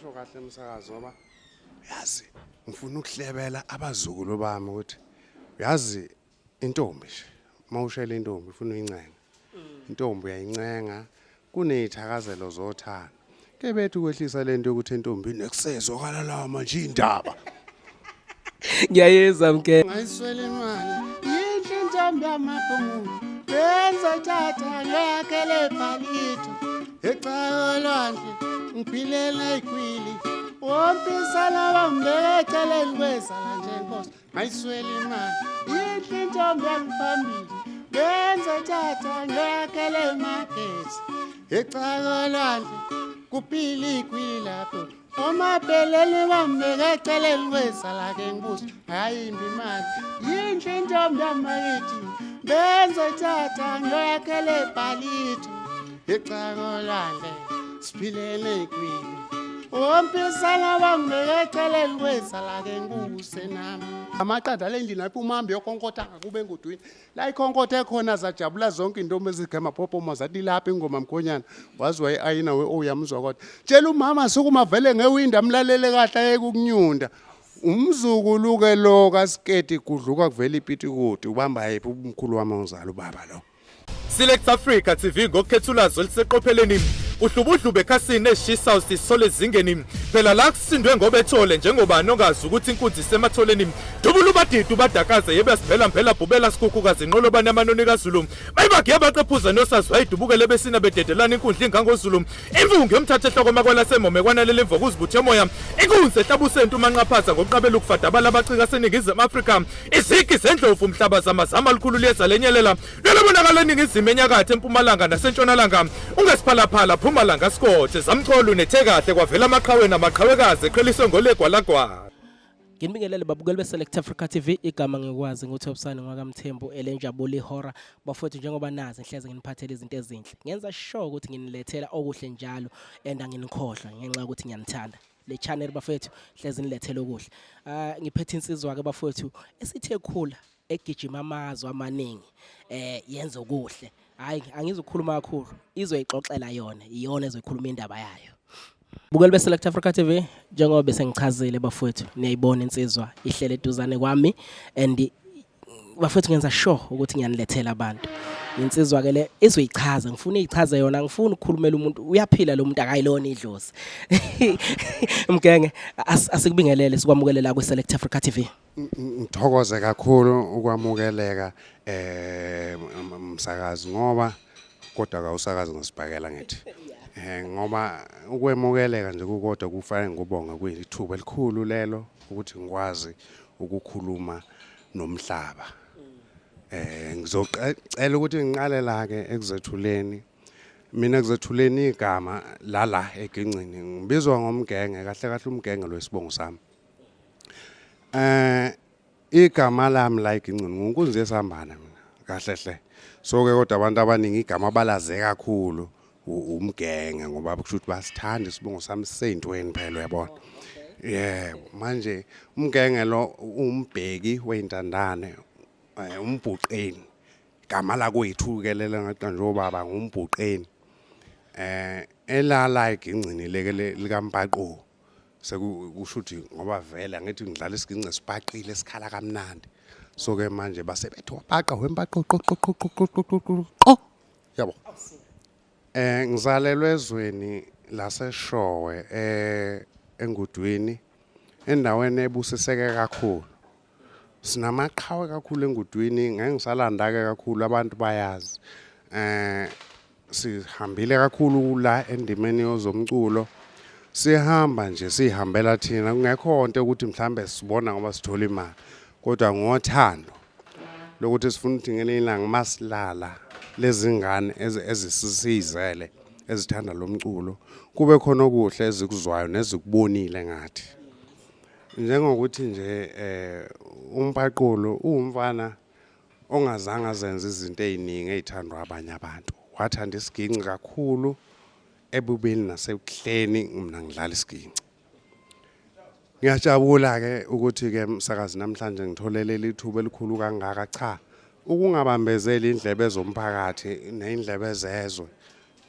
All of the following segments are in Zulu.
ngasho kahle umsakazi ngoba yazi ngifuna ukuhlebela abazukulu bami ukuthi yazi intombi nje mawushela intombi ufuna uyincenga intombi uyayincenga kunezithakazelo zothana ke bethu kwehlisa lento ukuthi intombi nekusezwakala la manje indaba ngiyayeza mke ngayiswela imali yinhle intombi yamabhungu benza tata ngakele palito ecalwandle ngiphilela ikwili wompisana bambekele kwezala nje inkosi ngayiswela imali yinhle intombi yangiphambili benza tata ngakele magesi ecalwandle kuphila ikwili lapho omabelele bambekele kwezala ke ngibuza hayimbi imali yinhle intombi yamayithi benza tata ngakele palito ecalwandle siphilele ikwili wompisana bangibekele kwezala ke ngibuse nami amaqanda lendini lapho umambi yokonkotha akube engudwini la ikonkotha ekhona zajabula zonke intombi ezigema popomo zathi lapha ingoma mkhonyana wazi wayeyina oyamuzwa kodwa tshela umama sukuma vele ngewinda amlalele kahle ayekukunyunda umzukulu ke lo kasiketi kudluka kuvela ipitikuti ubamba yiphi umkhulu wami uZala ubaba lo Select Africa TV ngokukhethulazo liseqopheleni uhlubudlube ekhasini eshisayo sisole zingeni phela la kusindwe ngoba ethole njengoba nongazi ukuthi inkunzi sematholeni dubula ubadidu badakaze yebe siphela mphela bhubela sikhukhukazi inqolo bani amanoni kaZulu bayibage yabaqephuza nosazi wayidubukele besina bededelana inkundla ingangozulu imvungu yomthatha ehloko makwala semome kwanalele imvoku uzibuthe emoya inkunzi ehlabusento umanqaphaza ngokuqabela ukufadabala abacika seningizimu Afrika izigi zendlovu umhlaba zamazama likhulu liyeza lenyelela lelobonakala ningizime enyakathe empumalanga nasentshonalanga ungesiphalaphala Mpumalanga Scott zamcholo unethekahle kwavela amaqhaweni amaqhawekazi eqheliswe ngolegwalagwa Nginibingelele babukeli beSelect Africa TV igama ngikwazi nguThobisani ngwakamthembu elenjabulo ihora bafowethu njengoba nazi ngihleze nginiphathele izinto ezinhle ngenza sure ukuthi nginilethela okuhle njalo enda nginikhohlwa ngenxa ukuthi ngiyanithanda le channel bafowethu hleze nilethele okuhle ngiphethe insizwa ke bafowethu esithe khula egijima amazwe amaningi yenza okuhle hayi angizokhuluma kakhulu izoyixoxela yona iyona ezokhuluma indaba yayo bukeli beSelect Africa TV njengoba bese ngichazile bafowethu niyayibona insizwa ihlele eduzane kwami and bafowethu ngenza sure ukuthi ngiyanilethela abantu insizwa ke le izoyichaza ngifuna iyichaze yona ngifuna ukukhulumela umuntu uyaphila lo muntu akayilona idlozi mgenge asikubingelele sikwamukelela kweSelect Africa TV ngithokoze kakhulu ukwamukeleka umsakazi ngoba kodwa akawusakazi ngisibhakela ngithi ngoba ukwemukeleka nje kukodwa kufanele ngibonga kuyithuba elikhulu lelo ukuthi ngikwazi ukukhuluma nomhlaba ngizocela ukuthi ngiqale la ke ekuzethuleni mina ekuzethuleni igama la egincini ngibizwa ngomgenge kahle kahle umgenge lwesibongo sami igama lami la egincini ngunkunzi yesambana mina kahle hle so ke kodwa abantu abaningi igama balaze kakhulu umgenge ngoba kusho ukuthi basithanda isibongo sami sentweni phela uyabona manje umgenge lo umbheki weintandane umbhuqeni igama la kuyithukelela ngathi nje obaba ngumbhuqeni elala egincini leke lika Mpaqo sekusho ukuthi ngoba vele ngithi ngidlala isigince sibhaqile sikhala kamnandi so ke manje base bethi wabhaqa wempaqo yabo ngizalelwe ezweni laseshowe engudwini endaweni ebusiseke kakhulu sinamaqhawe kakhulu engudwini ngeke ngisalanda ke kakhulu abantu bayazi sihambile kakhulu la endimeni yozomculo sihamba nje sihambela thina kungekho into ukuthi mhlambe sibona ngoba sithola imali kodwa ngothando lokuthi sifuna ukuthi ngelinye ilanga masilala lezingane ezisizele ezithanda lomculo kube khona okuhle ezikuzwayo nezikubonile ngathi njengokuthi nje uMpaqo uwumfana ongazange azenze izinto eziningi ezithandwa abanye abantu wathanda isiginci kakhulu ebubeni nasekuhleni mina ngidlala isiginci ngiyajabula ke ukuthi ke umsakazi namhlanje ngitholele lithuba elikhulu kangaka cha ukungabambezela indlebe zomphakathi neindlebe zezwe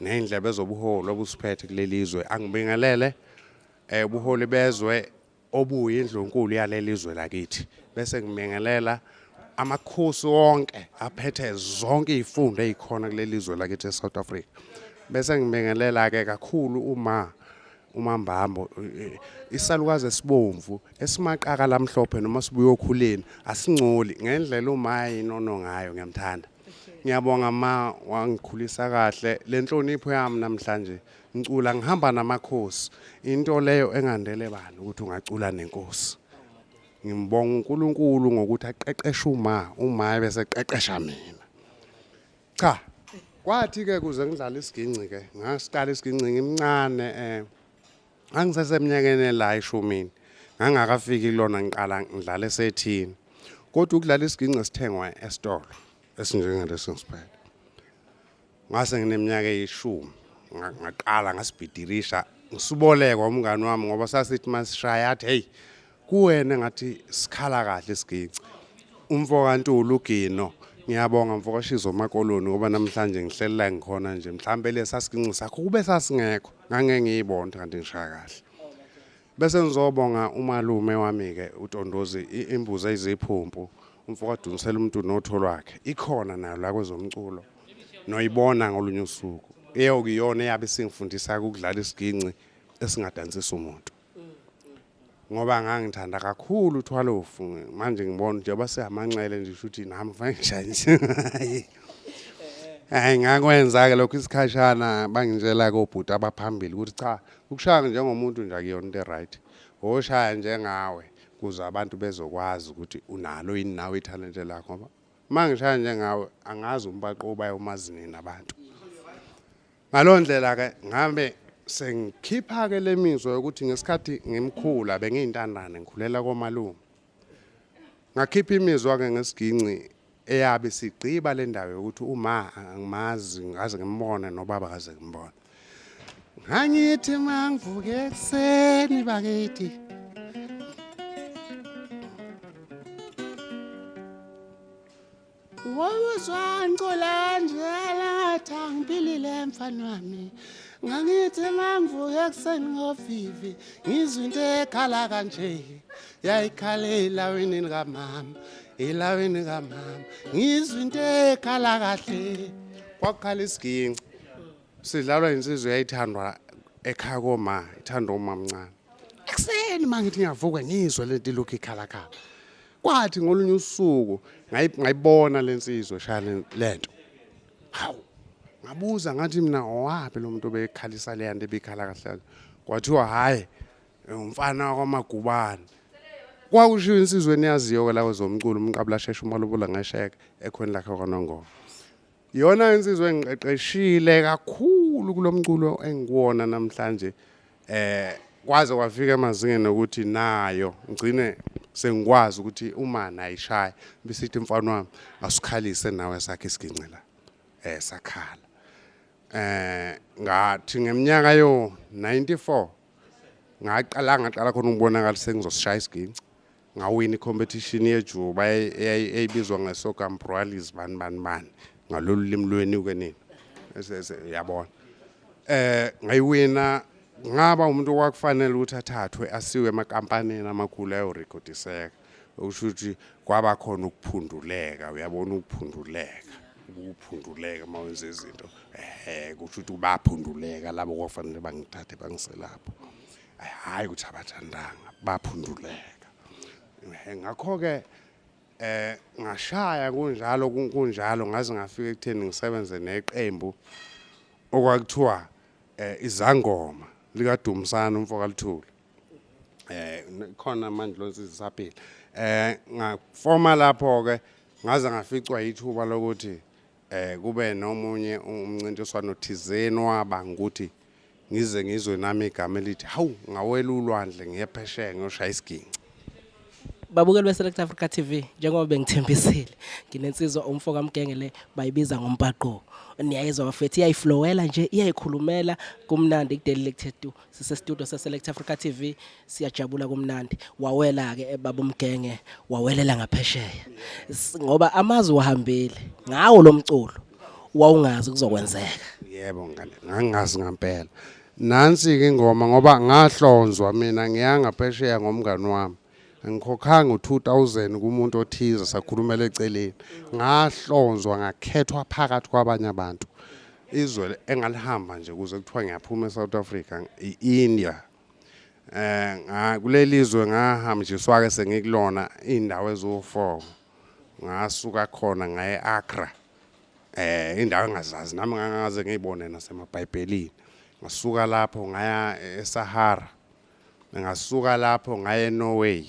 neindlebe zobuholo obusiphethe kulelizwe angibingelele ubuholi bezwe obuyindlu enkulu yalelizwe lakithi bese ngimengelela amakhosi wonke aphethe zonke izifundo ezikhona kulelizwe lakithi eSouth Africa bese ngimengelela ke kakhulu umambambo isalukazi esibomvu esimaqaka lamhlophe noma sibuye okhuleni asingcoli ngendlela umaye inono ngayo ngiyamthanda ngiyabonga wangikhulisa kahle lenhlonipho yami namhlanje ngicula ngihamba namakhosi into leyo engandele bani ukuthi ungacula nenkosi ngimbonga uNkulunkulu ngokuthi aqeqeshe umaye bese eqeqesha mina cha kwathi ke kuze ngidlala isiginci ke ngasiqala isiginci ngimncane angisaseminyakeni la ishumini ngangakafiki kulona ngiqala ngidlala esethini kodwa ukudlala isiginci sithengwa esitolo esinjengalesi ngisiphethe ngase ngineminyaka eyishumi ngaqala ngasibhidirisha ngisuboleka umngani wami ngoba sasithi masishaya athi hey kuwena ngathi sikhala kahle isiginci umfo kaNtulu uGino ngiyabonga mfokashizo makoloni ngoba namhlanje ngihlelela ngikhona nje mhlambe lesasiginci sakho kube sasingekho ngangeke ngiyibone kanti ngishaya kahle bese ngizobonga umalume wami ke uTondozi imbuzi eziphumpu umfokadunisela umuntu notho lwakhe ikhona nayo la kwezomculo noyibona ngolunye usuku eyokuyona eyabe singifundisa ukudlala isiginci esingadansisa umuntu ngoba ngangithanda kakhulu uthwalofu manje ngibona nje basehamanxele nje ukuthi nami fanele ngishayise hayi ngakwenza ke lokho isikhashana bangitshela kobhuti abaphambili ukuthi cha ukushaya njengomuntu nje akuyona into right oshaya njengawe kuze abantu bezokwazi ukuthi unalo yini nawe italent lakho ngoba mangishaya njengawe angazi Mpaqo bayomazini nabantu ngalondlela ke ngambe sengikhipha ke lemizwa ukuthi ngesikhathi ngimkhula bengiyintandane ngikhulela komalume ngakhipha imizwa ke ngesiginci eyabe sigqiba le ndawo ukuthi uma angimazi ngaze ngimbone nobaba kaze ngimbone ngangithi mangivuke ekseni bakithi wawuzwangcola njalo thangipilile mfana wami ngangithi mangivuke ekseni ngovivi ngizwe into ekhala kanje yayikhala elawini kamama ngizwe into ekhala kahle kwakhala isiginci sidlalwa insizwe yayithandwa ekhaya koma ithandwa umamncane ekseni mangithi ngiyavuka ngizwe lento lokhu ikhala kwathi ngolunye usuku ngayibona lensizwe shaya lento hawu ngabuza ngathi mina owapi lo muntu obekhalisa le yanto ebikhala kahle kwathiwa hayi umfana kwaMagubane kwakushiwo insizweni yaziyo ke lawo zomculo umqabula sheshe umalobula ngesheke ekhweni lakhe kwaNongoma yona insizwe engiqeqeshile kakhulu kulomculo engikuwona namhlanje kwaze kwafika emazingeni ukuthi nayo ngcine sengikwazi ukuthi uma nayishaya bisithi mfana wami asikhalise nawe sakhe isiginci la sakhala ngathi ngeminyaka yo 94 ngaqala khona ukubonakala sengizosishaya isiginci ngawina icompetition yejuba eyibizwa ngeSoccer Brothers bani ngalolu limi lweni ke nini yabona ngayiwina ngaba umuntu wakufanele ukuthi athathwe asiwe emakhampanini amakhulu ayorecordiseka okusho ukuthi kwaba khona ukuphunduleka uyabona ukuphunduleka mawenza izinto kusho ukuthi baphunduleka labo kwafanele bangithathe bangiselapho hayi ukuthi abathandanga baphunduleka ngakho ke ngashaya kunjalo ngaze ngafika ekutheni ngisebenze neqembu okwakuthiwa izangoma likaDumisana umfokaLithuli khona manje losisisaphila ngafoma lapho ke ngaze ngaficwa ithuba lokuthi kube nomunye umncintiswano thizeni waba ukuthi ngize ngizwe nami igama elithi hawu ngawela ulwandle ngiyephesheya ngiyoshaya isiginci babukeli beSelect Africa TV njengoba bengithembisile nginensizwa umfoka mgenge le bayibiza ngoMpaqo niyayizwa bafethu iyayiflowela nje iyayikhulumela kumnandi kuDelected sise studio seSelect Africa TV siyajabula kumnandi wawela ke baba umgenge wawelela ngaphesheya ngoba amazwi wahambile ngawo lo mculo wawungazi kuzokwenzeka yebo ngale ngangazi ngempela nansi ke ingoma ngoba ngahlonzwa mina ngiyangaphesheya ngomngani wami ngikhokhanga u2000 kumuntu othize sakhulumela eceleni ngahlonzwa ngakhethwa phakathi kwabanye abantu izwe engalihamba nje kuze kuthiwa ngiyaphuma eSouth Africa iIndia kulelizwe ngahamjiswa ke sengikulona indawo ezo4 ngasuka khona ngaye Accra indawo engazazi nami ngangaze ngiyibone nasemabhayibhelini ngasuka lapho ngaya eSahara ngasuka lapho ngaya eNorway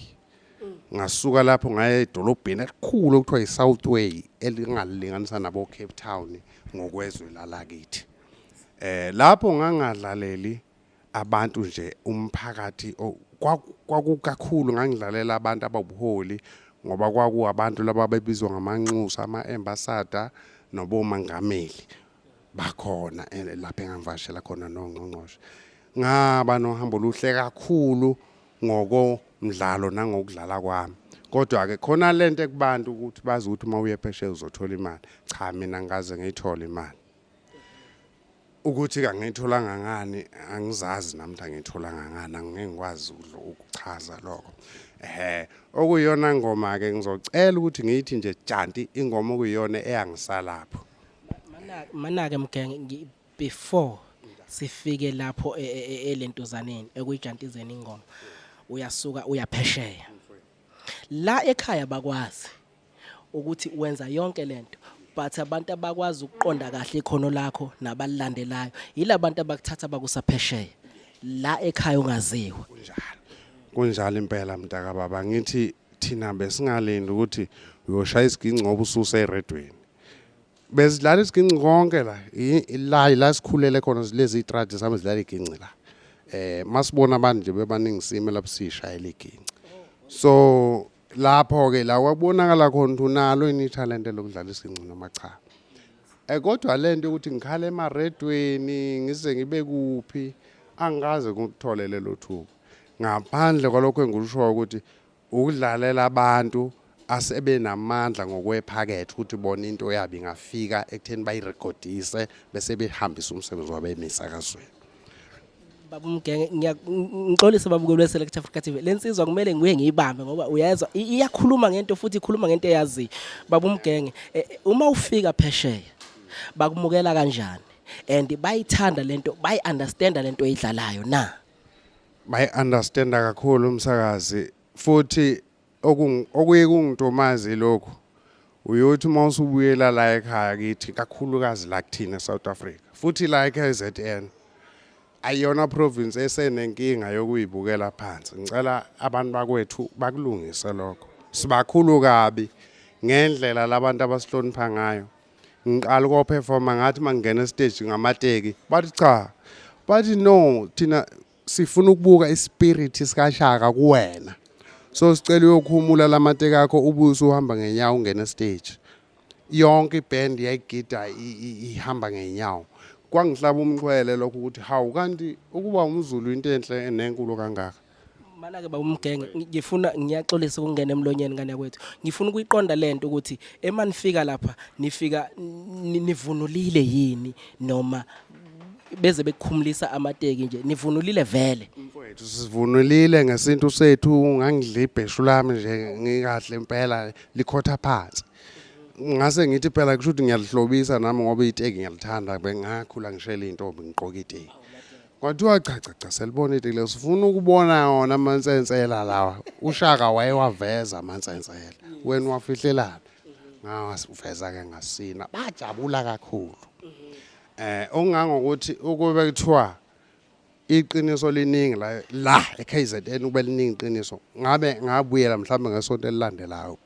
ngasuka lapho ngaya edolobheni elikhulu okuthiwa iSouthway elingalilinganisa nabo Cape Town ngokwezwe lalakithi lapho ngangadlaleli abantu nje umphakathi kwakukakhulu ngangidlalela abantu ababuholi ngoba kwakuabantu laba bebizwa ngamanxusa ama-ambassador nobomangameli bakhona lapha engangivashela khona nongqongqoshe ngaba nohambo luhle kakhulu ngokomdlalo nangokudlala kwami kodwa ke khona lento ekubantu ukuthi bazi ukuthi uma uye phesheya uzothola imali cha mina ngaze ngiyithola imali ukuthi angiyitholanga ngani angizazi namhla ngiyithola ngani angengikwazi ukuchaza lokho okuyona ngoma ke ngizocela ukuthi ngiyithi nje janti ingoma okuyona eyangisalapho manake mgenge before sifike lapho elentuzaneni ekuyijantizeni ingoma uyasuka uyaphesheya la ekhaya bakwazi ukuthi wenza yonke lento but abantu abakwazi ukuqonda kahle ikhono lakho nabalilandelayo yilabantu abakuthatha bakusaphesheya la ekhaya ungaziwa kunjalo impela mntaka baba ngithi thina besingalindi ukuthi uyoshaya isiginci ngoba ususe eredweni bezidlala isiginci konke la sikhulele khona lezi itradi sami zidlala iginci la masibona abantu nje bebaningisime lapho sishayela iginci so lapho ke la kwabonakala khona ukuthi unalo talent lokudlala isiginci noma cha kodwa lento ukuthi ngikhale emaredweni ngize ngibe kuphi angaze ngikuthole lelo thuba ngaphandle kwalokho engikusho ukuthi ukudlalela abantu asebenamandla ngokwephakethe ukuthi bona into yabi ngafika ekutheni bayirekodise bese behambisa umsebenzi wabo emisakazweni baba Mgenge ngixolisa babukeli beSelect Africa TV lensizwa kumele ngibuye ngiyibambe ngoba uyazwa iyakhuluma ngento futhi ikhuluma ngento eyazi baba Mgenge uma ufika phesheya bakumukela kanjani and bayithanda lento bayi-understand lento oyidlalayo na bayi-understand kakhulu umsakazi futhi okuye kungidomazi lokho uyothi mawusubuyela la ekhaya kithi kakhulukazi la kuthina eSouth Africa futhi la eKZN ayona province esenenkinga yokuyibukela phansi ngicela abantu bakwethu bakulungise lokho sibakhulu kabi ngendlela labantu abasihlonipha ngayo ngiqala ukuperforma ngathi mangena stage ngamateki bathi cha bathi no thina sifuna ukubuka ispirit sikashaka kuwena so sicela uyokhumula lamateka akho ubuso uhamba ngenyawo ungena stage yonke iband yayigida ihamba ngenyawo kwangihlaba umqwele lokho ukuthi hawu kanti ukuba umZulu into enhle enenkulu kangaka mana ke baba Mgenge ngifuna ngiyaxolisa ukungena emlonyeni kanye kwethu ngifuna ukuyiqonda lento ukuthi emanifika lapha nifika nivunulile yini noma beze bekukhumulisa amateki nje nivunulile vele mfowethu sivunulile ngesintu sethu ngangidla ibheshu lami nje ngikahle impela likhotha phansi ngase ngithi phela kusho ukuthi ngiyalihlobisa nami ngoba iteki ngiyalithanda bengakhula ngishela intombi ngiqoka iteki kwathiwa cha selibona iteki leso sifuna ukubona wona amansensela lawa uShaka wayewaveza amansensela wena wafihlelana ngawasiveza ke ngasina bajabula kakhulu ongangokuthi ukube kuthiwa iqiniso liningi la eKZN ube liningi iqiniso ngabuyela mhlawumbe ngesonto elilandelayo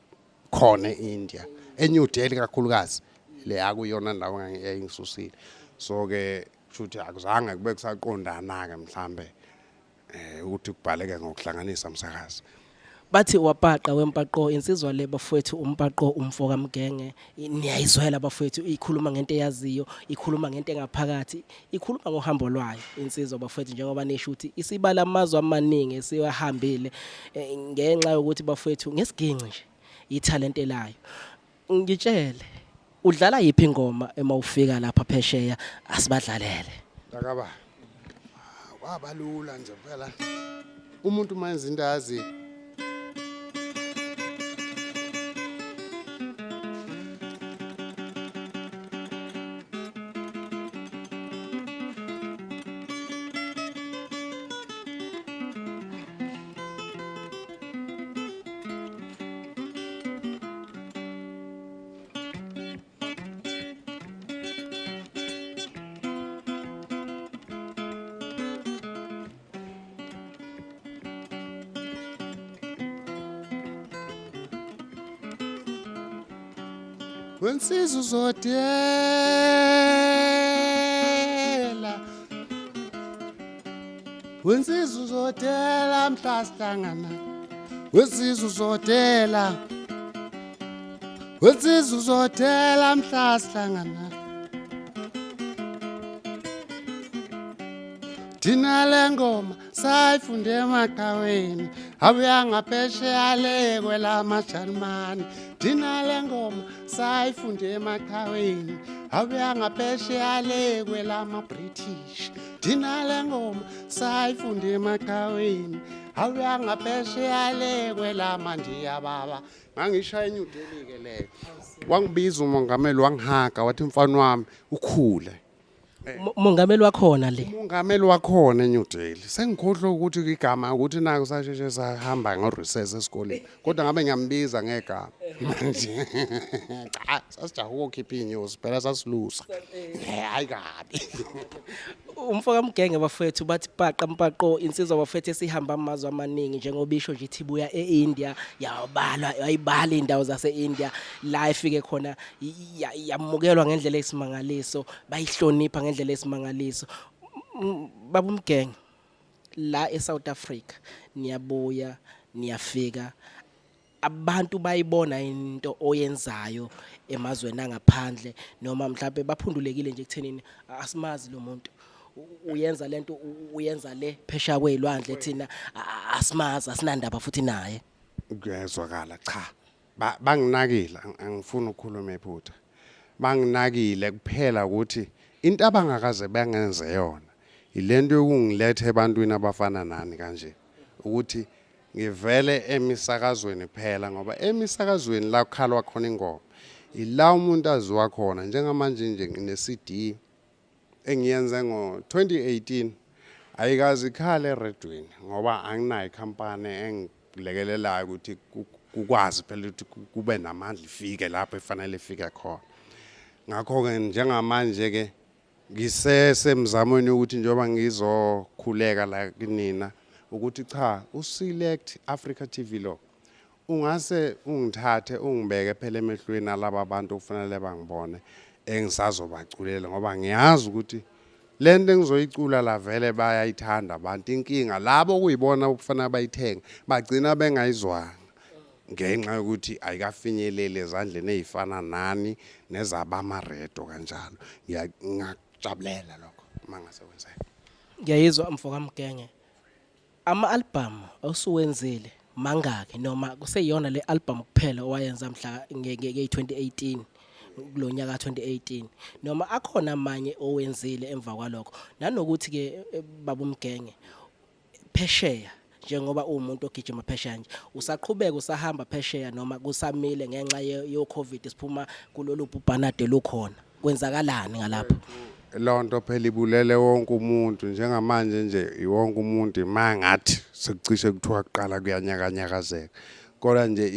khona eIndia eNew Delhi kakhulukazi le akuyona ndawo ngiyayingisusile so ke futhi akuzange kube kusaqondana ke mhlambe ukuthi kubhaleke ngokuhlanganisa umsakazi bathi wabhaqa weMpaqo insizwa le bafowethu uMpaqo Umkhwekazi niyayizwela bafowethu ikhuluma ngento eyaziyo ikhuluma ngento engaphakathi ikhuluma ngohambo lwayo insizwa bafowethu njengoba nesho ukuthi isibala amazwe amaningi esiwahambile ngenxa yokuthi bafowethu ngesiginci nje italent elayo ngitshele udlala yipi ingoma ema ufika lapha phesheya asibadlalele akaba wabalula nje phela umuntu manje into yazi Wensiza uzodela Wensiza uzodela mhlasihlangana Wensiza uzodela Wensiza uzodela mhlasihlangana Thina lengoma sayifunde emaqhaweni abuya ngaphesheya le kwelamajalimane Thina lengoma sayifunde emaqhaweni abuya ngaphesheya le kwelamaBritish Thina lengoma sayifunde emaqhaweni abuya ngaphesheya le kwelamandiya baba ngangishaya New Delhi ke leyo wangibiza umongameli wangihaga wathi mfana wami ukhule Mongameli wakhona le. Umongameli wakhona eNew Delhi. Sengikhohlwa ukuthi igama ukuthi nako sasheshe sahamba ngorecess esikoleni. Kodwa ngabe ngiyambiza ngegama. Manje cha sasijaha ukukhipha inews phela sasilusa. Hayi kabi. Umfoka mgenge bafethu bathi Mpaqo insizwa bafethu esihamba amazwe amaningi njengobisho nje ithi buya eIndia yayibala indawo zaseIndia la ifike khona yamukelwa ngendlela esimangaliso bayihlonipha ngendlela esimangaliso baba umgenge la eSouth Africa niyabuya niyafika abantu bayibona into oyenzayo emazweni angaphandle noma mhlawumbe baphundulekile nje ekuthenini asimazi lo muntu uyenza lento uyenza le phesha kwezilwandle thina asimazi asinandaba futhi naye kuyezwakala cha banginakile angifuni ukukhuluma ephutha banginakile kuphela ukuthi into abangakaze bangenze yona ilento yokungiletha ebantwini abafana nani kanje ukuthi ngivele emisakazweni phela ngoba emisakazweni la kukhalwa khona ingoma ila umuntu aziwa khona njengamanje nje ngine CD engiyenze ngo2018 ayikazi ikhale eredweni ngoba anginayo ikhampani engilekelelayo ukuthi kukwazi phela ukuthi kube namandla ifike lapho efanele ifike khona ngakho ke njengamanje ke ngisesemzamweni ukuthi njoba ngizokhuleka la kinina ukuthi cha uselect Africa TV lo ungase ungithathe ungibeke phela emehlweni alaba bantu kufanele bangibone engisazobaculela ngoba ngiyazi ukuthi lento engizoyicula la vele bayayithanda abantu inkinga labo kuyibona ukufanele bayithenga bagcina bengayizwanga ngenxa yokuthi ayikafinyelele ezandleni ezifana nani nezabamaredo kanjalo ngiyajabulela lokho mangase wenzeka ngiyayizwa mfoka mgenge ama-album osuwenzile mangaki noma kuseyona le album kuphela owayenza mhla nge-2018 kulonyaka 2018 noma akhona amanye owenzile emva kwalokho nanokuthi ke baba umgenge phesheya njengoba umuntu ogijima phesheya nje usaqhubeka usahamba phesheya noma kusamile ngenxa ye COVID siphuma kulolu bhubhanade lukhona kwenzakalani ngalapho lonto phela ibulele wonke umuntu njengamanje nje iwonke umuntu mangathi sekucishe kuthiwa kuqala kuyanyakanyakazeka kodwa nje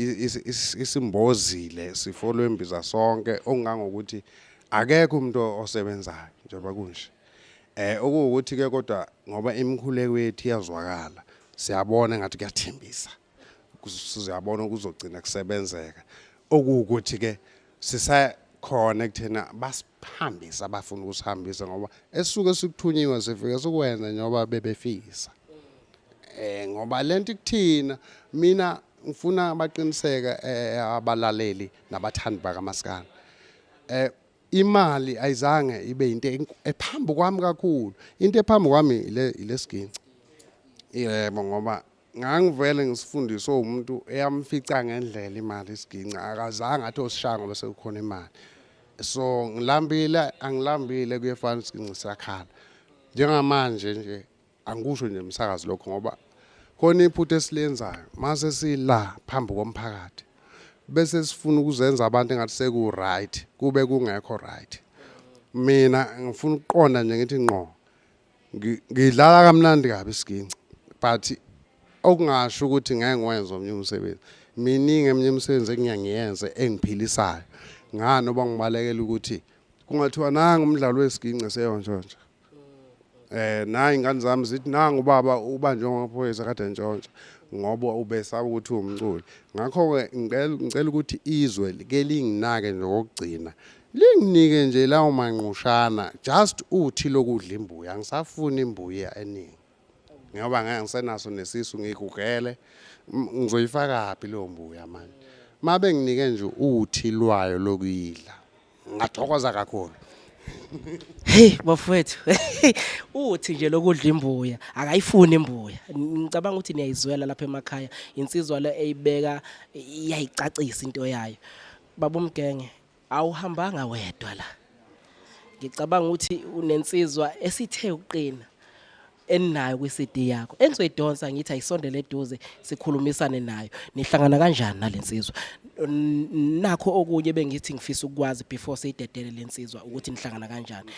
isimbozile sifolwe imbiza sonke okungangokuthi akekho umuntu osebenzayo njengoba kunje okuwukuthi ke kodwa ngoba imikhuleko yethu iyazwakala siyabona ngathi kuyathembisa sizabona ukuzogcina kusebenzeka okuwukuthi ke sisakhona ekuthena basihambisa abafuna ukusihambisa ngoba esuke sikuthunyiwe sifike sikwenza njengoba bebefisa ngoba lento ikuthina mina ngifuna baqiniseke abalaleli nabathandi bakaMaskandi imali ayizange ibe into ephambi kwami kakhulu into ephambi kwami ilesiginci yebo ngoba ngangivele ngisifundiswe umuntu eyamfica ngendlela imali isiginci akazange athi osishaya ngoba sekukhona imali so ngilambile angilambile kuyefana isiginci sakhala njengamanje nje angikusho nje umsakazi lokho ngoba khona iphutha esilenzayo mase sila phambi komphakathi bese sifuna ukuzenza abantu engathi seku right kube kungekho right. Mina ngifuna ukuqonda nje ngithi ngqo ngidlala kamnandi kabi isiginci but okungasho ukuthi ngeke ngwenze omnye umsebenzi. Miningi eminye imisebenzi engiyangiyenze engiphilisayo ngani oba ngibalekela ukuthi kungathiwa nanga umdlalo wesiginci seyonjonja. Nayi ingane zami zithi nanga ubaba ubanjwe ngaphoyisa kade ntshontsha ngoba ubesaba ukuthi umculi. Ngakho ke ngicela ukuthi izwe ke linginake nje kokugcina linginike nje lawo manqushana just uthi lokudla imbuya ngisafuna imbuya eningi ngoba ngeke ngisenaso nesisu ngigugele ngizoyifaka phi lo mbuya manje mabe nginike nje uthi lwayo lokuyidla ngathokoza kakhulu. Hey bafowethu uthi nje lokudla imbuya akayifuni imbuya. Ngicabanga ukuthi niyayizwela lapha emakhaya insizwa le eyibeka iyayicacisa into yayo. Baba uMgenge awuhambanga wedwa la. Ngicabanga ukuthi unensizwa esithe uqina eninayo kwi-CD yakho engizoyidonsa ngithi ayisondele eduze sikhulumisane nayo. Nihlangana kanjani nalensizwa? Nakho okunye bengithi ngifisa ukwazi before seyidedele lensizwa ukuthi nihlangana kanjani.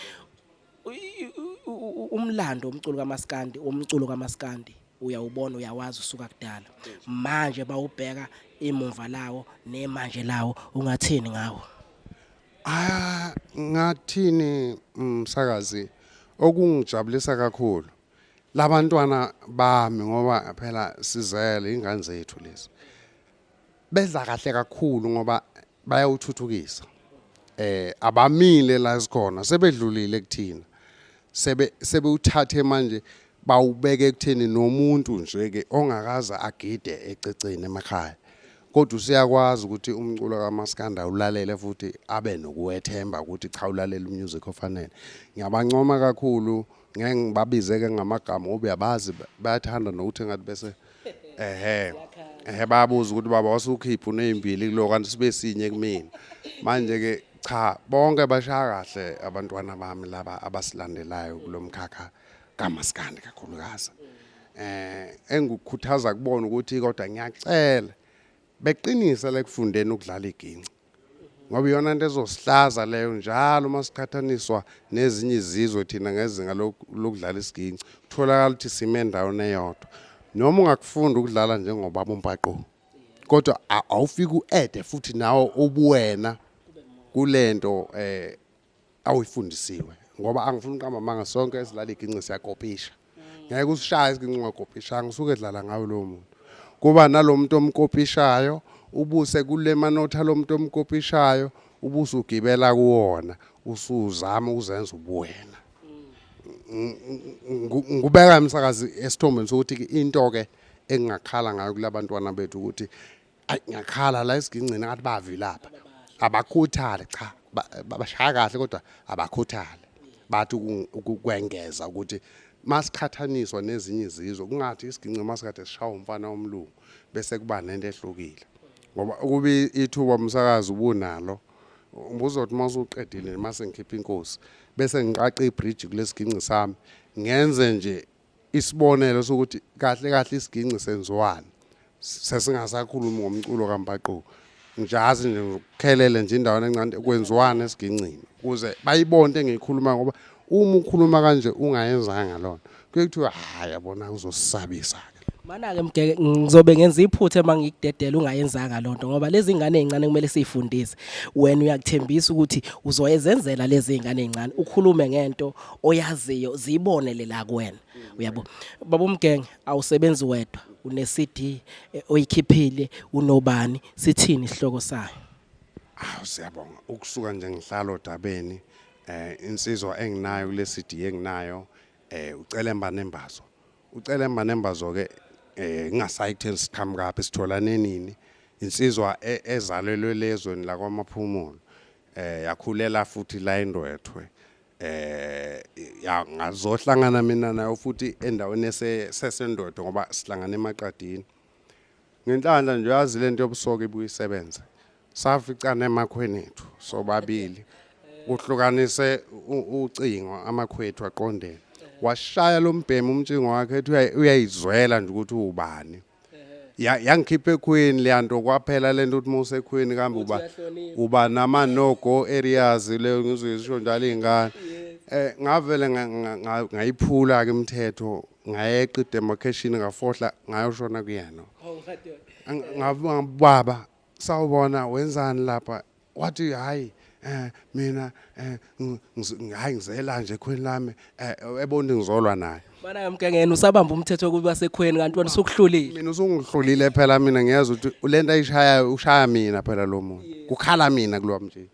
Umlando umculo kaMaskandi uyawubona uyawazi usuka kudala. Manje bawubheka imumva lawo nemanje lawo ungathini ngawo? Ngathini umsakazi okungijabulisa kakhulu labantwana bami ngoba phela sizele ingane zethu lezi benza kahle kakhulu ngoba bayawuthuthukisa. Abamile la sikhona sebedlulile kuthina sebewuthathe manje bawubeke ekutheni nomuntu nje ke ongakaza agide ececene emakhaya. Kodwa usiyakwazi ukuthi umculo kaMaskandi ulalele futhi abe nokuwethemba ukuthi cha ulalela umusic ofanele. Ngiyabancoma kakhulu ngeke ngibabizeke ngamagama ngoba uyabazi bayathanda nokuthi ngathi bese bayabuza ukuthi baba wasukhipha unezimbili kulo kanti sibe sinye kumina. Manje ke cha bonke bashaya kahle abantwana bami laba abasilandelayo kulomkhakha kaMaskandi kakhulukazi. Engikukhuthaza kubona ukuthi kodwa ngiyacela beqinisa lekufundeni ukudlala iginci ngoba iyona into ezosihlaza leyo njalo masikhathaniswa nezinye izizwe thina ngezinga lokudlala isiginci kutholakala ukuthi sime endaweni eyodwa noma ungakufunda ukudlala njengoba Mpaqo kodwa awufika uede futhi nawo ubuwena kulento awuyifundisiwe ngoba angifuni uqamba manga sonke esilala iginci siyakopisha ngeke usishaya iginci ungakopisha ngisuke edlala ngayo lo muntu kuba nalomuntu omkopishayo ubuse kule manotha lomuntu omkopishayo ubuse ugibela kuwona usuzama uzenza ubuwena. Ngubeka umsakazi esithombeni sokuthi into ke engakhala ngayo kulabantwana bethu ukuthi ngiyakhala la esigincini ngathi bavilapha abakhuthale cha bashaya kahle kodwa abakhuthale bathi ukukwengeza ukuthi masikhathaniswa nezinye izizwe kungathi isiginci masikade sishaya umfana womlungu bese kuba nento ehlukile ngoba ukubi ithuba umsakazi ubunalo ubuzothi masuqedile mase ngikhipha inkosi bese ngiqaqa ibridge kulesiginci sami ngenze nje isibonelo sokuthi kahle kahle isiginci senziwani sesingasakhulumi ngomculo kaMpaqo ngijazi nje ukukhelele nje indawo encane kwenziwana esigincini ukuze bayibonke engikhuluma ngoba uma ukhuluma kanje ungayenzanga lona kuye kuthiwa hayi yabona uzosisabisa Mana ke Mgenge ngizobe ngenza iphuthe mangikudedela ungayenzanga lonto ngoba lezi ngane ezincane kumele sifundise wena uyakuthembisa ukuthi uzoyezenzela lezi ngane ezincane ukhulume ngento oyaziyo zibonele la kuwena uyabo baba uMgenge awusebenzi wedwa une CD oyikhiphile unobani sithini isihloko sayo siyabonga ukusuka nje ngihlalo dabeni insizwa enginayo kule CD enginayo uCelemba Nembazo uCelemba Nembazo ke ngingasayitheni siqhamuka apha sitholane nini insizwa ezalelwe lezweni la kwaMaphumulo yakhulela futhi la eNdwethwe ya ngazohlangana mina nayo futhi endaweni sesendodwe ngoba sihlangana eMaqadini ngenhlanhla nje yazi lento yobusoka ibuyisebenza saficana emakhweni ethu sobabili kuhlukanise ucingo amakhwethu aqondene washaya lo mbhemu umtshingo wakhe ethi uyayizwela nje ukuthi ubani. Yangikhipha ekhweni leyanto kwaphela lento ukuthi musekhweni kambe uba nama no go areas le ngizisho njalo izingane. Ngavele ngayiphula ke imithetho ngayeqa idemarcation ngafohla ngayoshona kuyena. Ngababa sawubona wenzani lapha wathi hayi mina hayi ngizela nje ekhweni lami ebona ngizolwa naye. Bana mgengeni usabamba umthetho ukuba sekhweni kanti wena usukuhlulile. Mina usungihlulile phela mina ngiyazi ukuthi lento ayishaya ushaya mina phela lo muntu. Kukhala mina kulowa mtshini.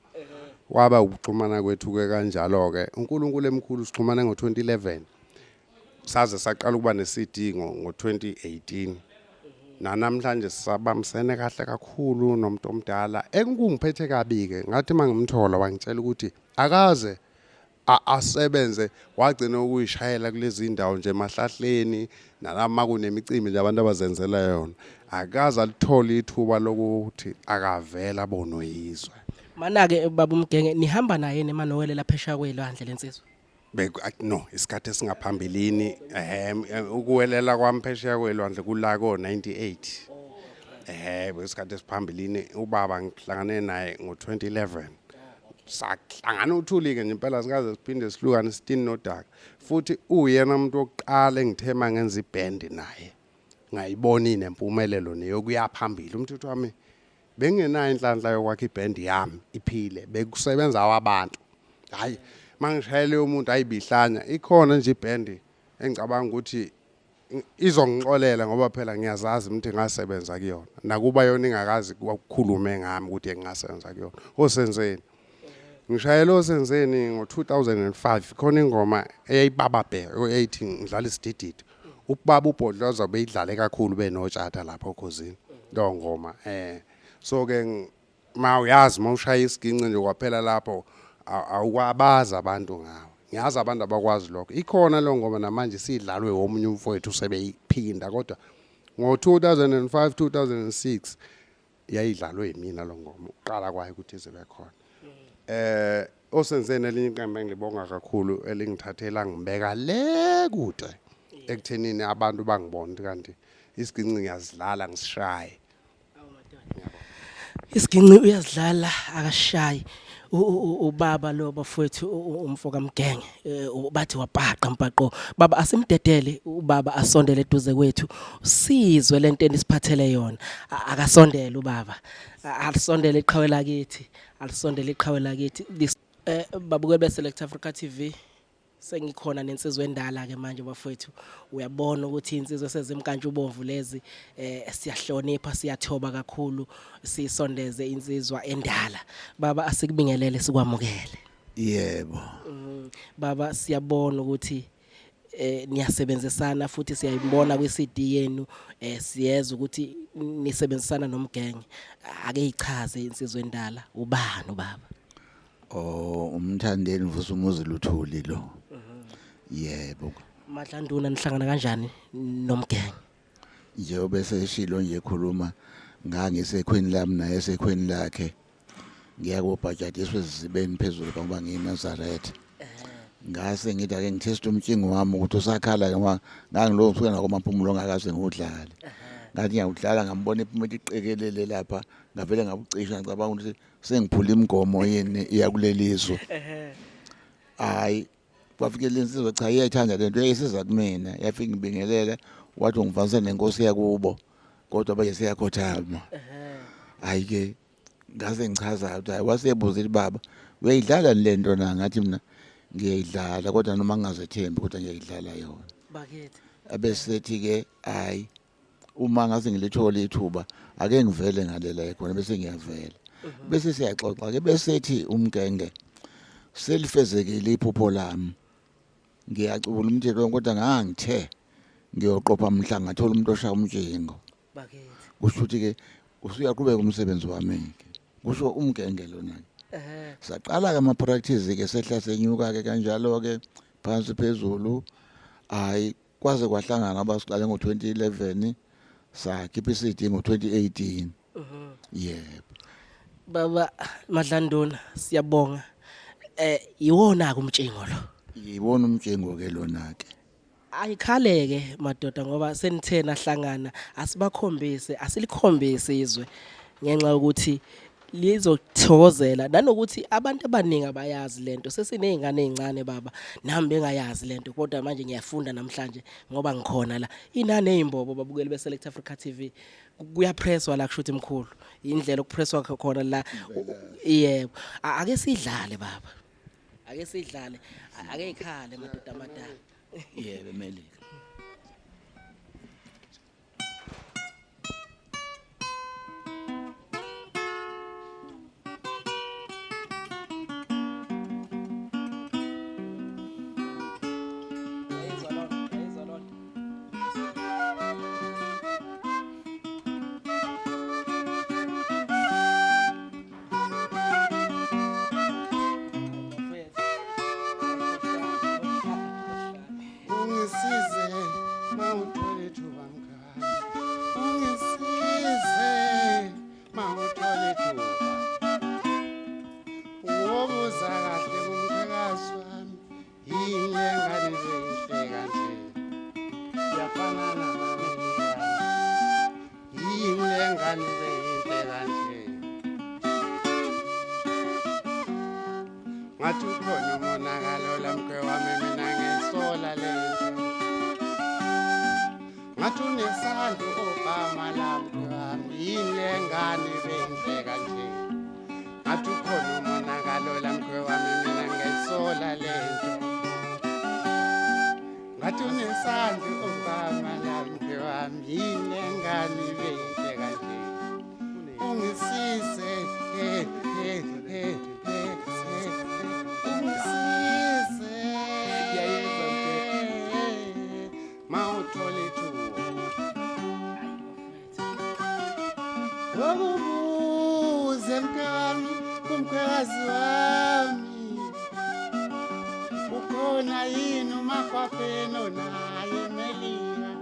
Waba ukuxhumana kwethu ke kanjalo ke uNkulunkulu emkhulu sixhumana ngo2011 saze saqala ukuba neCD ngo2018 namhlanje sabamsene kahle kakhulu nomuntu omdala engungiphethe kabi ke ngathi mangimthola wangitshela ukuthi akaze asebenze wagcina ukuyishayela kulezi indawo nje emahlahleni nalama kunemicimbi nje abantu abazenzela yona akaze alithola ithuba lokuthi akavela bono yizwe. Mana ke baba umgenge nihamba naye nemanowele laphesha kwelwandle lensizwe. No isikhathi singaphambilini ukuwelela kwami phesheya kwelwandle kulako 98 isikhathi esiphambilini ubaba ngihlangane naye ngo2011 sahlangana uthulike nje impela singaze siphinde sihlukane sitini nodaka futhi uyena umuntu oqala engithema ngenza iband naye ngayibona inempumelelo neyokuya phambili umthetho wami bengenayo inhlanhla yokwakha iband yami iphile bekusebenza abantu hayi mangishayele umuntu ayibihlanya ikhona nje iband engicabanga ukuthi izongixolela ngoba phela ngiyazazi ukuthi ngasebenza kuyona nakuba yona ingakazi ukukhulume ngami ukuthi ngingasebenza kuyona Osenzeni ngishayele Osenzeni ngo2005 khona ingoma eyayibaba bhe ethi ngidlala isidididi ubaba uBhodloza beyidlale kakhulu benotshata lapho ekhosini lo ngoma so ke mawuyazi mawushaya isiginci nje kwaphela lapho awukwabaza abantu ngawo ngiyazi abantu abakwazi lokho ikhona lo ngoma namanje sidlalwe omunye umfowethu sebeyiphinda kodwa ngo2005 2006 yayidlalwe yimina lo ngoma uqala kwayo ukuthi izibe khona Osenzeni elinye iqembu engilibonga kakhulu elingithathela ngibeka le kude ekuthenini abantu bangibona kanti isiginci ngiyazidlala ngisishaye isiginci uyazidlala akashayi ubaba lo bafowethu umfoka mgenge bathi wabhaqa Mpaqo baba asimdedele ubaba asondele eduze kwethu sizwe lento enisiphathele yona akasondele ubaba alisondele iqhawe lakithi alisondele iqhawe lakithi babukele beSelect Africa TV sengikhona nensizwe endala ke manje bafowethu uyabona ukuthi insizwe sezimkantshi ubomvu lezi siyahlonipha siyathoba kakhulu sisondeze insizwa endala baba asikubingelele sikwamukele. Yebo baba siyabona ukuthi niyasebenzisana futhi siyayibona kwi-CD yenu siyeza ukuthi nisebenzisana nomgenge ake ichaze insizwe endala ubani ubaba? Umthandeni mvusa umuzi luthuli lo. Yebo. Madlanduna nihlangana kanjani nomgenge? Njengoba seshilo nje ekhuluma ngangisekhweni lami naye esekhweni lakhe. Ngiyakubhajati esizibeni phezulu ngoba ngiyiNazaretha. Ngase ngithi ake ngithesta umtshingo wami ukuthi usakhala ngoba ngangilo usuka nakomaphumulo ngakaze ngudlala. Ngathi ngiyawudlala ngambona iphumela iqekelele lapha ngavele ngabucisha ngicabanga ukuthi sengiphula imigomo yini iyakulelizwe. Hayi kwafike lensizwe cha iyayithanda lento yayisiza kumina yafika ngibingelela wathi ungivase nenkosi yakubo kodwa baye siyakhothama. Hayi ke ngase ngichaza ukuthi hayi wasebuza ukuthi baba uyayidlala lento na ngathi mina ngiyayidlala kodwa noma ngingazethembi kodwa ngiyayidlala yona. Bakithi abesethi ke hayi uma ngase ngilithola ithuba ake ngivele ngalela khona bese ngiyavela bese siyaxoxa ke besethi umgenge selifezekile iphupho lami ngiyacula umthetho kodwa ngangithe ngiyoqopha mhla ngathola umuntu oshaya umtshingo. Bakithi kusho ukuthi ke usuyaqhubeka umsebenzi wami ke kusho umgenge lona. Saqala ke ama practice ke sehla senyuka ke kanjalo ke phansi phezulu hayi kwaze kwahlangana abasiqale ngo2011 sakhipha iCD ngo2018. Yebo baba Madlanduna siyabonga iwona ke umtshingo lo. Yibona umtshingo ke lona ke ayikhaleke madoda ngoba senithena hlangana asibakhombise asilikhombise izwe ngenxa ukuthi lizothokozela nanokuthi abantu abaningi abayazi lento sesinezingane ezincane baba nami bengayazi lento kodwa manje ngiyafunda namhlanje ngoba ngikhona la inani ezimbobo babukeli beSelect Africa TV kuyapresswa la kushuthi mkhulu indlela okupresswa khona la yebo ake sidlale baba ake sidlale ake ikhale madoda amadala yebo Melika ungisize mawuthole ithuba mngani ungisize mawuthole ithuba wobuza kahle kumkhwekazi wami yini engane zinhle kanje yafana namelikana yini engane zinhle kanje ngathi ukhona umonakalo lamkwe wami mina ngisola lento ngathi unesando obama lamkwe wami yini engane benhle kanje ngathi ukhona umonakalo lamkwe wami mina ngisola lento ngathi unesando obama lamkwe wami yini engane benhle kanje ungisize Wokubuze mkami kumkhwekazi wami ukhona yini umakwapeno naye Melika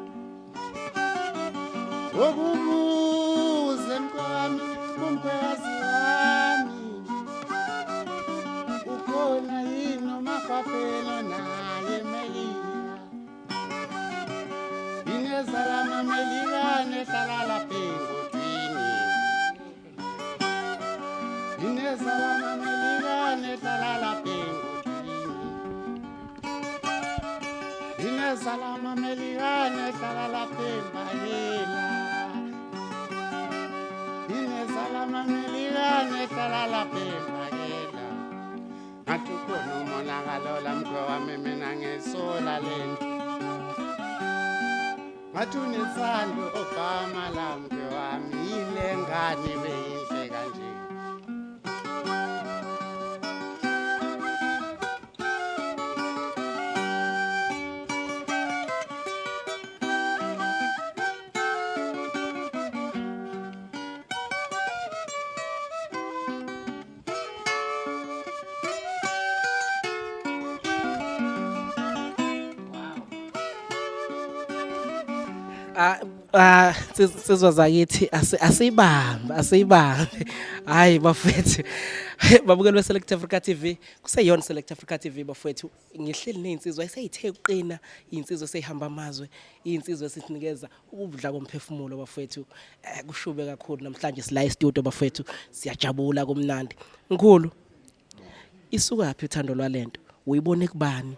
Wokubuze mkami kumkhwekazi wami ukhona yini umakwapeno naye Melika Inezala Melika ehlala lapha engudwini Inezala Melikana ehlala lapha engudwini Inezala Melikana ehlala lapha eMpaqela Inezala Melikana ehlala lapha eMpaqela ngathi ukhona umonakalo lamkwe wami mina ngisola lento ngathi unesando obama lamkwe wami yile ngane beyinhle kanje sizwa zakithi asiyibambe hayi bafethu babukeli beSelect Africa TV kuseyona Select Africa TV bafethu ngihleli nezinsizwa eseyithe uqina insizwe seyihamba amazwe insizwe sisinikeza ukudla komphefumulo bafethu kushube kakhulu namhlanje sila e-studio bafethu siyajabula kumnandi ngikhulu isuka phi uthando lwalento uyibone kubani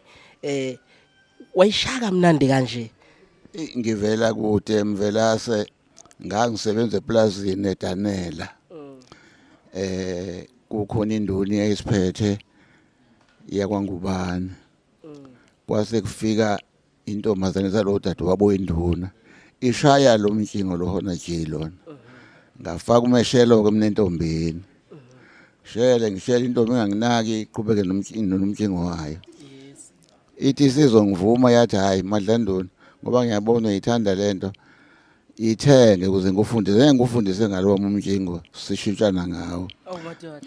wayishaka mnandi kanje ngivela kude Mvelase ngangisebenza eplazini eDanela kukhona induni eyisiphethe yakwangubani kwase kufika intombazane zalo dadewabo induna ishaya lo mjingo lohona nje lona ngafaka umeshelo ke mina entombeni ngishela intombi enganginaki iqhubeke nomjingo wayo ithi sizongivuma yathi hayi madlandoni ngoba ngiyabona uyithanda lento ithenge ukuze ngikufundise ngalowo umjingo sishintshana ngawo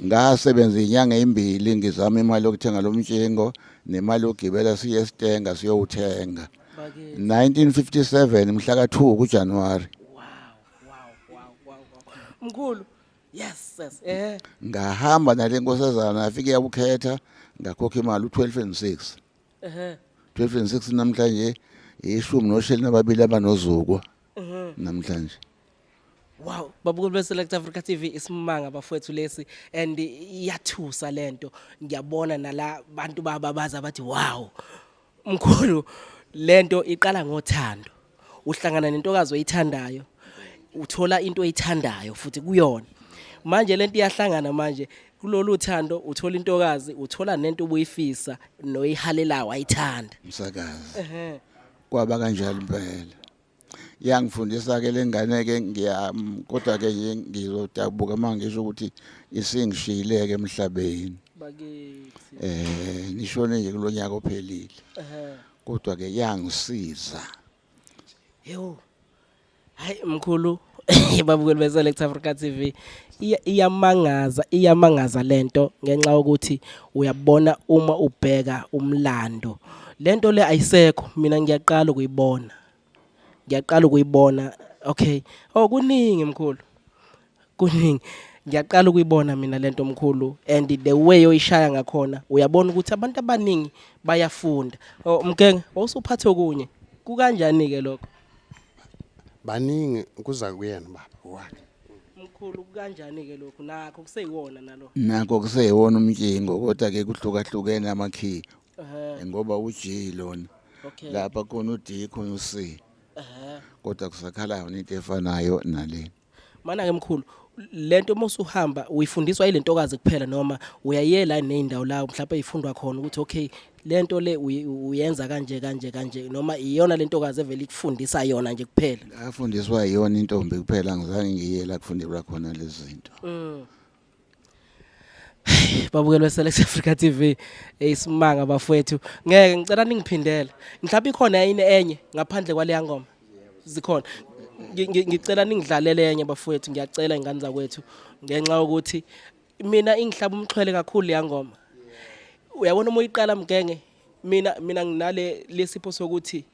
ngasebenza inyanga ezimbili ngizama imali yokuthenga lo mjingo nemali yogibela siye eStenga siyowuthenga 1957 mhla ka2 kuJanuary mkhulu yes ngahamba nale nkosazana afike yabukhetha ngakhokha imali u12 and 6 12 and 6 namhlanje ishumi nosheli nababili abanozukwa namhlanje. Wow, babukeli beSelect Africa TV isimanga bafowethu lesi and iyathusa lento. Ngiyabona nala bantu bababaza bathi wow. Mkhulu lento iqala ngothando. Uhlangana nentokazi oyithandayo. Uthola into oyithandayo futhi kuyona. Manje lento iyahlangana manje kulolu thando uthola intokazi, uthola nento obuyifisa noyihalela wayithanda. Msakazi. Kwaba kanjalo impela. Yangifundisa ke lengane ke kodwa ke ngizodabuka manje ngisho ukuthi isingishiyileke emhlabeni. Bakithi. Nishone nje kulonyaka ophelile. Kodwa ke yangisiza. Yo. Hayi mkhulu babukeli beSelect Africa TV iyamangza lento ngenxa ukuthi uyabona uma ubheka umlando. Lento le ayisekho mina ngiyaqala ukuyibona. Okay. Oh kuningi mkhulu. Kuningi. Ngiyaqala ukuyibona mina lento mkhulu and the way oyishaya ngakhona uyabona ukuthi abantu abaningi bayafunda. Oh mgenge awusuphathe okunye. Kukanjani ke lokho? Baningi kuza kuyena baba wakhe. Mkhulu kanjani ke lokho nakho kuseyiwona nalo? Nakho kuseyiwona umjingo kodwa ke kuhlukahlukene amakhi. Ngoba uG lona. Okay. Lapha khona uD khona uC. Kodwa kusakhala yona into efanayo nale. Mana ke mkhulu lento mosuhamba uyifundiswa ilentokazi kuphela noma uyayela nezindawo la mhlawumbe ifundwa khona ukuthi okay lento le uyenza kanje noma iyona lentokazi evele ikufundisa yona nje kuphela. Afundiswa yona intombi kuphela ngizange ngiyela kufundelwa khona lezi zinto. Babukeli beSelect Africa TV isimanga bafowethu ngeke ngicela ningiphindela mhlawumbe ikhona yini enye ngaphandle kwale ngoma zikhona ngicela ningidlalele enye bafowethu ngiyacela ingane zakwethu ngenxa ukuthi mina ingihlaba umxhwele kakhulu le ngoma uyabona uma uyiqala mgenge mina nginale lesipho sokuthi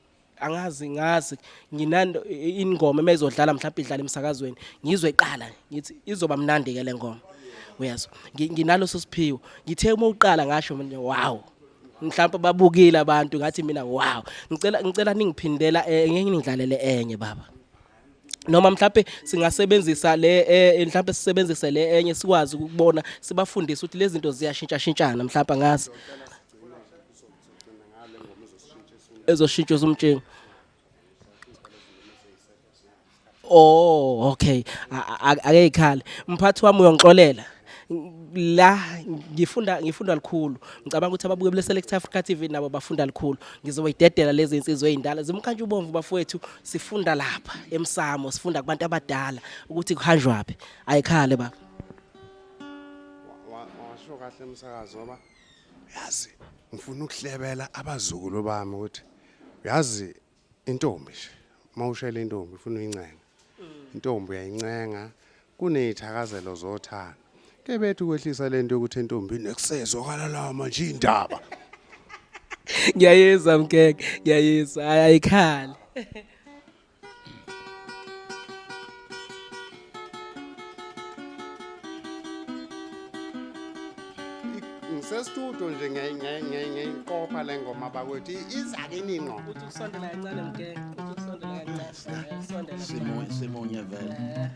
ngazi nginando ingoma emezodlala mhlawumbe idlala emsakazweni ngizwe iqala ngithi izoba mnandi ke le ngoma uyazwa nginalo sosiphiwo ngithe uma uqala ngasho mina wow mhlawumbe babukile abantu ngathi mina wow ngicela ningiphindela ngeke ngidlalele enye baba noma mhlawumbe singasebenzisa mhlawumbe sisebenzise le enye sikwazi ukubona sibafundise ukuthi lezi zinto ziyashintsha mhlawumbe ngazi ezoshintsha umtshengo. Oh okay ake ikhale mphathi wami uyongixolela la ngifunda likhulu ngicabanga ukuthi ababukeli beSelect Africa TV nabo bafunda likhulu ngizoyidedela lezi insizwe ezindala zimkhanje ubomvu bafowethu sifunda lapha emsamo sifunda kubantu abadala ukuthi kuhanjwapi ayikhale baba washo kahle umsakazo ngoba yazi ngifuna ukuhlebela abazukulu bami ukuthi yazi intombi nje mawushela intombi ufuna uyincenga intombi uyayincenga kunezithakazelo zothanda ke bethu kwehlisa lento yokuthi entombi nekusezokala la manje indaba ngiyayeza mkeke ngiyayeza ayikhali ngisestudio nje ngiyinqopha lengoma bakwethu izake ninqo uthi usondela kancane mkeke uthi usondela kancane sondela Simonye vele.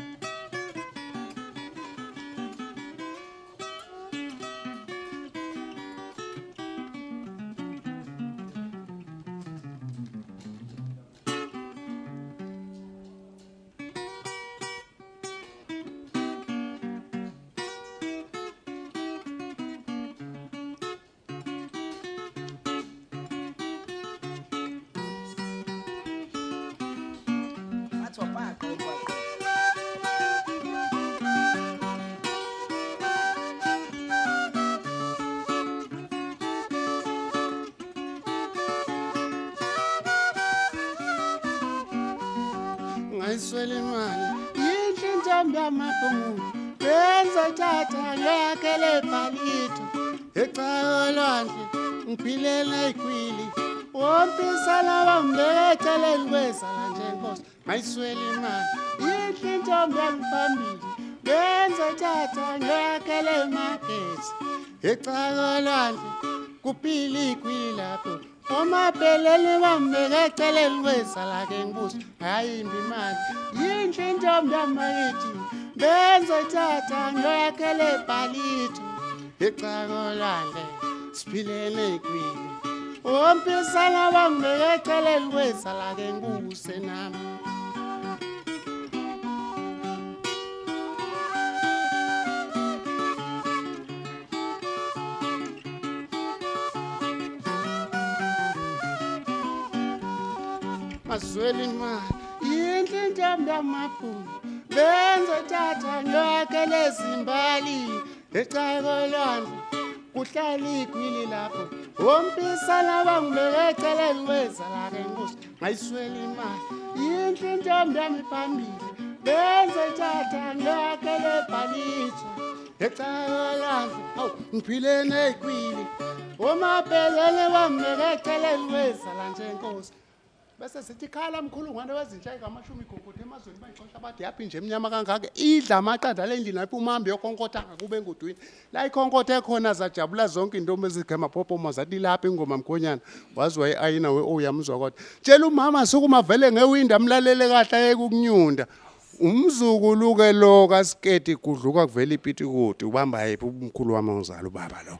ngayiswele imali yinhle intombi yamabhungu benza tata ngiyakele ebhalito ecalolwandle ngiphilela ikwili wompisala bambeke eceleni kwezala nje nkosi ngayiswele imali yinhle intombi yangiphambili benza tata ngiyakele emakethe ecalolwandle kuphila ikwili lapho Omabhelele bambeke eceleni kwezala ke ngibuza hayimbi imali yinhle intombi yamakithi benze tata ngiyakhele ibhalito icako lwandle siphilele ikwini ompisana bangibeke eceleni kwezala ke ngibuse nami Masweli ma yinhle intombi yamabhulu benze tata ngiyakhele izimbali ecako lwandle kuhlala igwili lapho ompisana bangibeke eceleni kwezala ke ngibuza ngayisweli imali yinhle intombi yami phambili benze tata ngiyakhele ibhalito ecako lwandle awu ngiphile neyikwili omabhelele bambeke eceleni kwezala nje nkosi bese sithi khala mkhulungwane wezintsha egamashumi igogode emazweni bayixosha bathi yaphi nje emnyama kangaka idla amaqanda lendlini lapho umambi yokonkotha kube engudwini la ikhonkotha ekhona zajabula zonke intombi ezigema popomo zathi lapha ingoma mkhonyana wazi wayeyina oyamuzwa kodwa tshela umama sukuma vele ngewindi amlalele kahle ayekukunyunda umzukulu ke lo kasiketi kudluka kuvela ipiti kude ubamba yiphi umkhulu wami uZala ubaba lo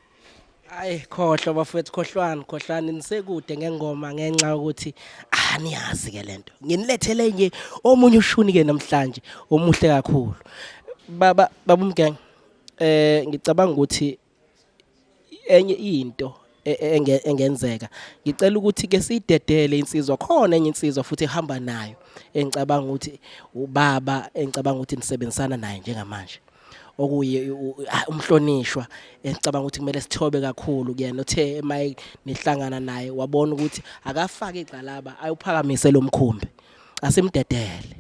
Hayi khohlo bafethu khohlwane nisekude ngengoma ngenxa ukuthi aniyazi ke lento nginilethele nje omunye ushuni ke namhlanje omuhle kakhulu baba umgenge ngicabanga ukuthi enye into engenzeka ngicela ukuthi ke sidedele insizwa khona enye insizwa futhi ehamba nayo engicabanga ukuthi ubaba engicabanga ukuthi nisebenzisana naye njengamanje okuye umhlonishwa engicabanga ukuthi kumele sithobe kakhulu kuyena othe emayi nihlangana naye wabona ukuthi akafake igxalaba ayophakamise lo mkhumbi asimdedele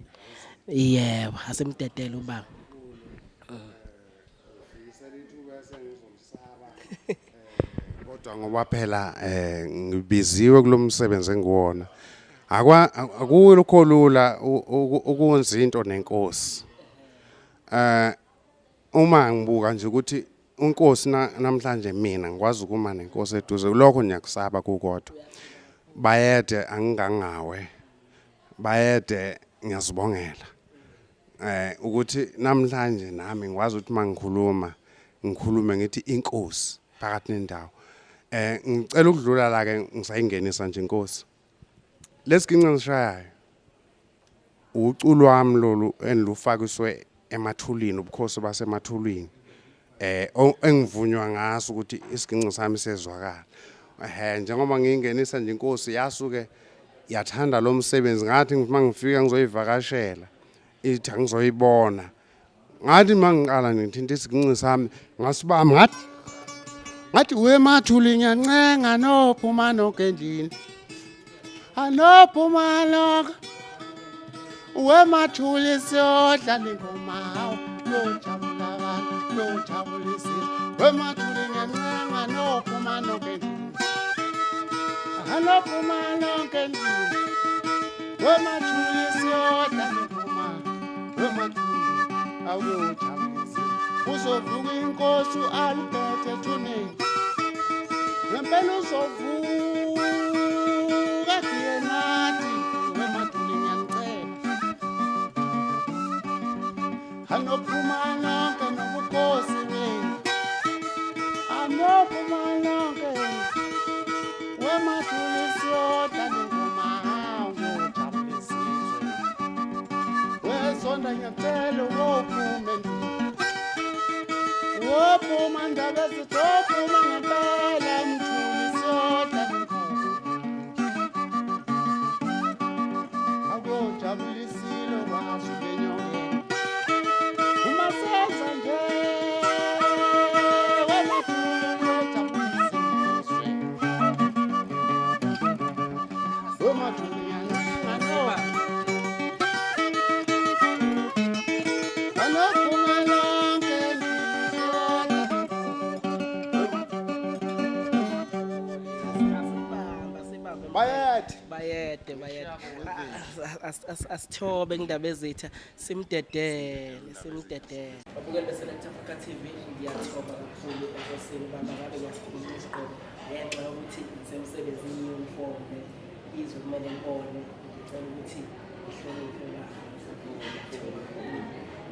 yebo asimdedele ubaba kodwa ngoba phela ngibiziwe kulomsebenzi engiwona akukho lula ukwenza into nenkosi uma ngibuka nje ukuthi unkosi namhlanje mina ngikwazi ukuma nenkosi eduze lokho ngiyakusaba kukodwa bayede angigangawe bayede ngiyazibongela ukuthi namhlanje nami ngikwazi ukuthi mangikhuluma ngikhulume ngithi inkosi phakathi nendawo ngicela ukudlula la ke ngisayingenisa nje inkosi lesiginqe ngishayayo uculo wami lolu enilufakiswe emathulini ubukhosi basemathulini engivunywa ngaso ukuthi isiginqe sami sezwakala njengoba ngiyingenisa nje inkosi yasuke yathanda lo msebenzi ngathi mangifika ngizoyivakashela ithi angizoyibona ngathi mangiqala ngithinta isiginqe sami ngasibamba ngathi wemathuli ngiyancenga nophuma nokendlini anophuma lokho wemathuli siyodla ingoma lojabula abantu lojabulisa wemathuli ngiyancenga nophuma nokendlini anophuma nokendlini wemathuli siyodla ingoma wemathuli awujabulisa uzovuka inkosi uAlbert ethuneni ngempela uzovuka kiyenathi wemathuli ngiyanicela anophuma nonke nobukhosi benu anophuma nonke wemathuli siyodla ingoma awujabulisizwe wezonda ngiyacela wophume wophuma ndaba zithophuma ngempela mthuli siyodla akujabulisile kwazi ubenyokela uma senza nje wemathuli ujabulisizwe wemathuli yancenga noba anophuma lonke bayede asithobe indaba ezitha simdedele babukele beSelect Africa TV ngiyathoba kakhulu enkosini baba ngabe ngiyasikhuluma isigqoko ngenxa yokuthi ngisemsebenzini uniform izwe kumele ngibone ngicela ukuthi ihloniphe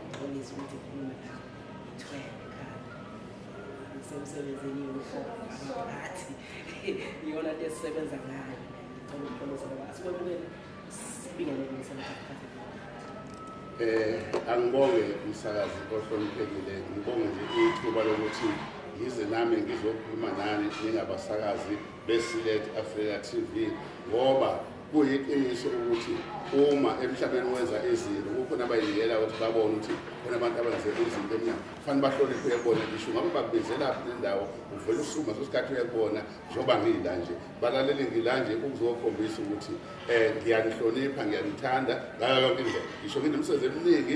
ngixolisa ukuthi ngikhulume nawe ngithwele ekhaya ngisemsebenzini uniform ngathi iyona nto esisebenza ngayo ngicela ukuxolisa ngoba asibonele sibingelele ngisemkhathi angibonge umsakazi ohloniphekile ngibonge nje ithuba lokuthi yize nami ngizokhuluma nani ningabasakazi beSilet Africa TV ngoba kuyiqiniso ukuthi uma emhlabeni wenza izinto kukhona abayiyela ukuthi babone ukuthi khona abantu abenze izinto emnyama kufanele bahloniphe uyabona ngisho ngabe bakubizela lapha nendawo uvela usuma sosikhathi uyabona njengoba ngila nje balalele ngila nje ukuzokhombisa ukuthi ngiyanihlonipha ngiyanithanda ngayo yonke indlela ngisho nginomsebenzi eminingi